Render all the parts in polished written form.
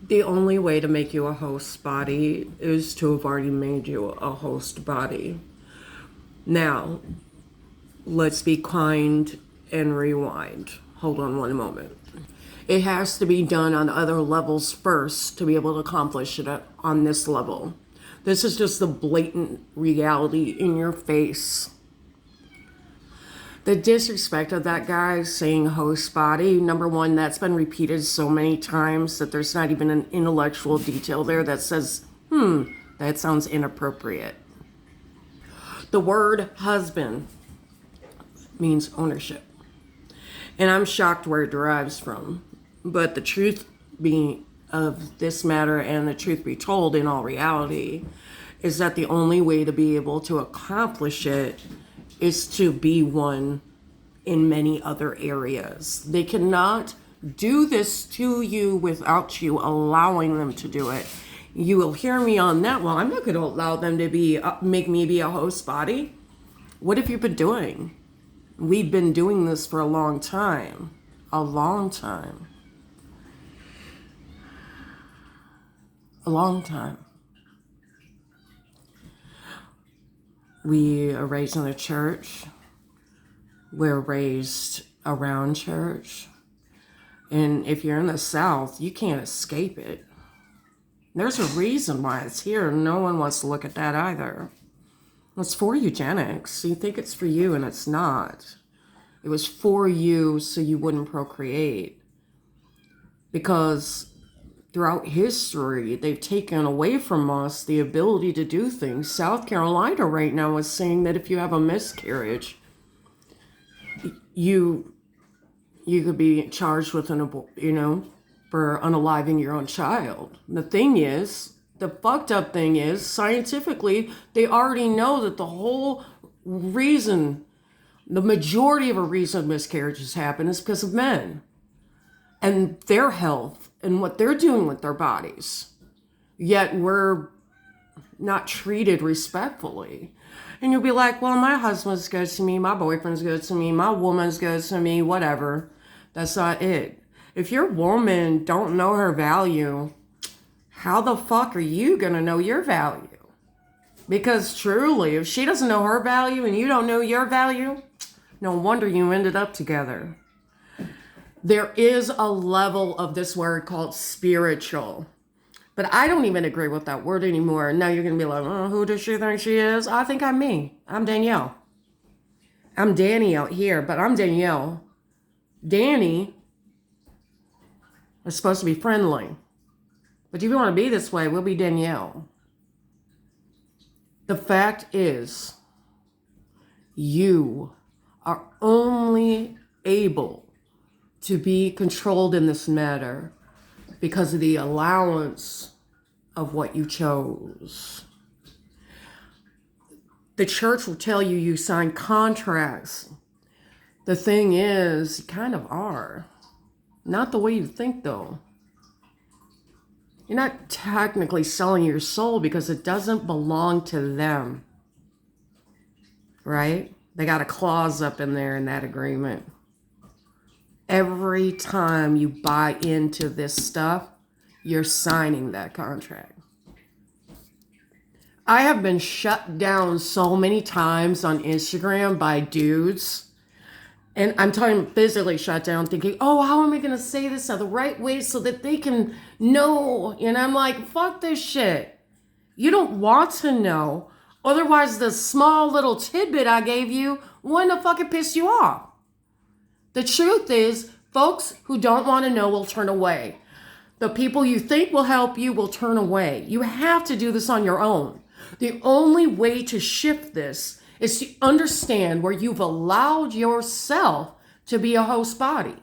The only way to make you a host body is to have already made you a host body. Now, let's be kind and rewind. Hold on one moment. It has to be done on other levels first to be able to accomplish it on this level. This is just the blatant reality in your face. The disrespect of that guy saying host body, number one, that's been repeated so many times that there's not even an intellectual detail there that says, that sounds inappropriate. The word husband means ownership. And I'm shocked where it derives from. But the truth being of this matter, and the truth be told in all reality, is that the only way to be able to accomplish it is to be one in many other areas. They cannot do this to you without you allowing them to do it. You will hear me on that. Well, I'm not going to allow them to make me be a host body. What have you been doing? We've been doing this for a long time. A long time. A long time. We are raised in the church. We're raised around church. And if you're in the South, you can't escape it. There's a reason why it's here. No one wants to look at that either. It's for eugenics. You think it's for you, and it's not. It was for you so you wouldn't procreate. Because throughout history, they've taken away from us the ability to do things. South Carolina right now is saying that if you have a miscarriage, you could be charged with for unaliving your own child. The fucked up thing is, scientifically, they already know that the majority of a reason miscarriages happen is because of men and their health and what they're doing with their bodies. Yet we're not treated respectfully. And you'll be like, well, my husband's good to me, my boyfriend's good to me, my woman's good to me, whatever. That's not it. If your woman don't know her value, how the fuck are you gonna know your value? Because truly, if she doesn't know her value and you don't know your value, no wonder you ended up together. There is a level of this word called spiritual. But I don't even agree with that word anymore. Now you're going to be like, oh, who does she think she is? I think I'm me. I'm Danielle. I'm Danny out here, but I'm Danielle. Danny is supposed to be friendly. But if you want to be this way, we'll be Danielle. The fact is, you are only able to be controlled in this matter because of the allowance of what you chose. The church will tell you you sign contracts. The thing is, you kind of are. Not the way you think, though. You're not technically selling your soul because it doesn't belong to them. Right? They got a clause up in there in that agreement. Every time you buy into this stuff, you're signing that contract. I have been shut down so many times on Instagram by dudes. And I'm talking physically shut down, thinking, oh, how am I going to say this the right way so that they can know? And I'm like, fuck this shit. You don't want to know. Otherwise, the small little tidbit I gave you wouldn't have fucking pissed you off. The truth is, folks who don't want to know will turn away. The people you think will help you will turn away. You have to do this on your own. The only way to shift this is to understand where you've allowed yourself to be a host body.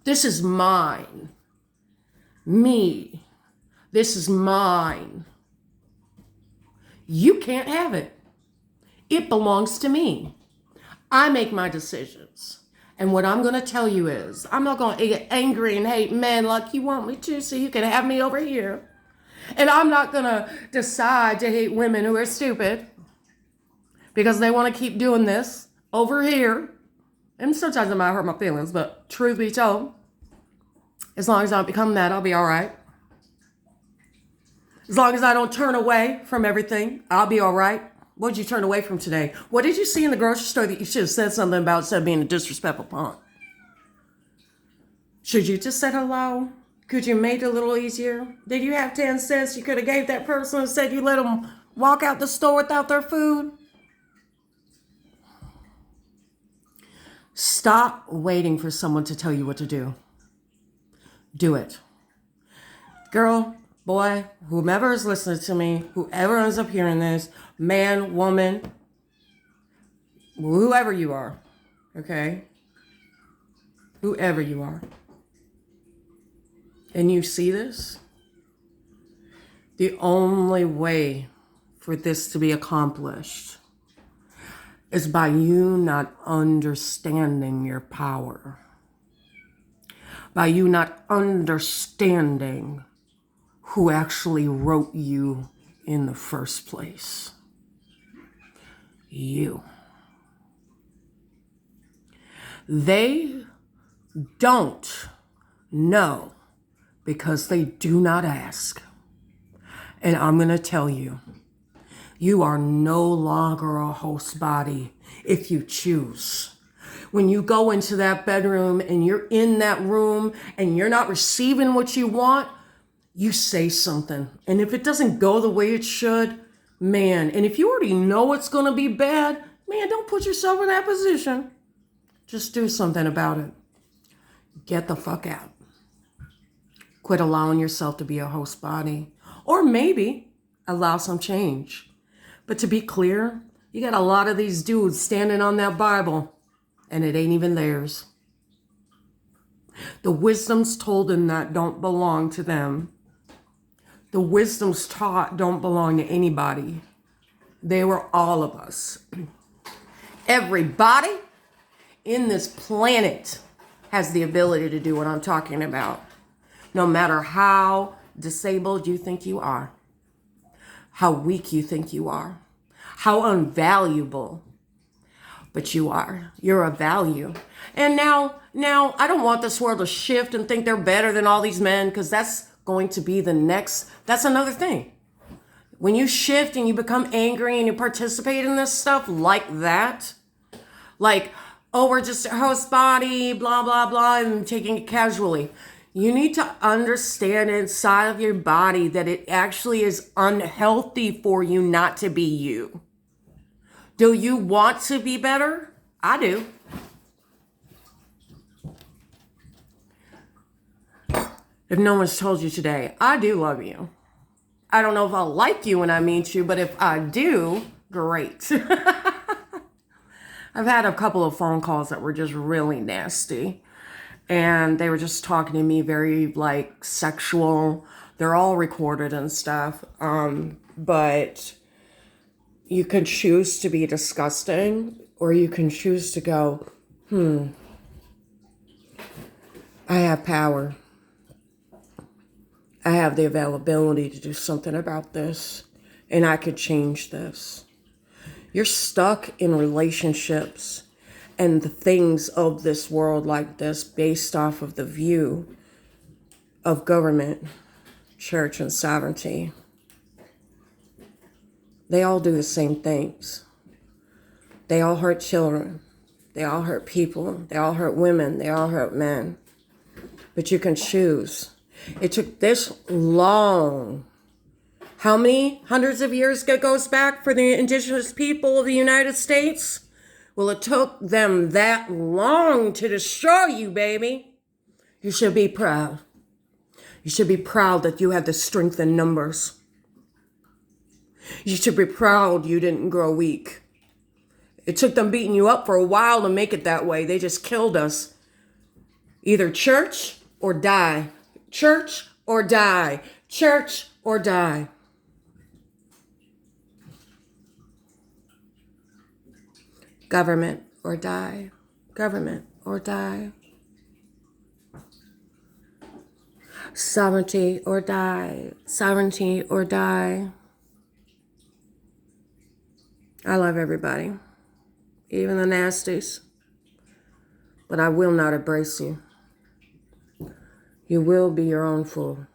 This is mine. Me. This is mine. You can't have it. It belongs to me. I make my decisions. And what I'm going to tell you is, I'm not going to get angry and hate men like you want me to so you can have me over here. And I'm not going to decide to hate women who are stupid because they want to keep doing this over here. And sometimes it might hurt my feelings, but truth be told, as long as I don't become that, I'll be all right. As long as I don't turn away from everything, I'll be all right. What did you turn away from today? What did you see in the grocery store that you should have said something about instead of being a disrespectful punk? Should you just said hello? Could you make it a little easier? Did you have 10 cents you could have gave that person and said you let them walk out the store without their food? Stop waiting for someone to tell you what to do. Do it. Girl, boy, whomever is listening to me, whoever ends up hearing this, man, woman, whoever you are, okay? Whoever you are. And you see this? The only way for this to be accomplished is by you not understanding your power. By you not understanding who actually wrote you in the first place. You. They don't know because they do not ask. And I'm going to tell you, you are no longer a host body if you choose. When you go into that bedroom and you're in that room and you're not receiving what you want, you say something. And if it doesn't go the way it should, man, and if you already know it's going to be bad, man, don't put yourself in that position. Just do something about it. Get the fuck out. Quit allowing yourself to be a host body. Or maybe allow some change. But to be clear, you got a lot of these dudes standing on that Bible, and it ain't even theirs. The wisdoms told them that don't belong to them. The wisdoms taught don't belong to anybody. They were all of us. Everybody in this planet has the ability to do what I'm talking about. No matter how disabled you think you are, how weak you think you are, how unvaluable, but you are. You're of value. And now I don't want this world to shift and think they're better than all these men, because that's going to be that's another thing. When you shift and you become angry and you participate in this stuff like that, like, oh, we're just a host body, blah, blah, blah, and taking it casually. You need to understand inside of your body that it actually is unhealthy for you not to be you. Do you want to be better? I do. If no one's told you today, I do love you. I don't know if I'll like you when I meet you, but if I do, great. I've had a couple of phone calls that were just really nasty. And they were just talking to me very like sexual. They're all recorded and stuff. But you can choose to be disgusting, or you can choose to go, I have power. I have the availability to do something about this, and I could change this. You're stuck in relationships and the things of this world like this based off of the view of government, church, and sovereignty. They all do the same things. They all hurt children. They all hurt people. They all hurt women. They all hurt men. But you can choose. It took this long. How many hundreds of years it goes back for the indigenous people of the United States? Well, it took them that long to destroy you, baby. You should be proud. You should be proud that you had the strength in numbers. You should be proud you didn't grow weak. It took them beating you up for a while to make it that way. They just killed us. Either church or die. Church or die. Church or die. Government or die. Government or die. Sovereignty or die. Sovereignty or die. I love everybody, even the nasties. But I will not embrace you. You will be your own fool.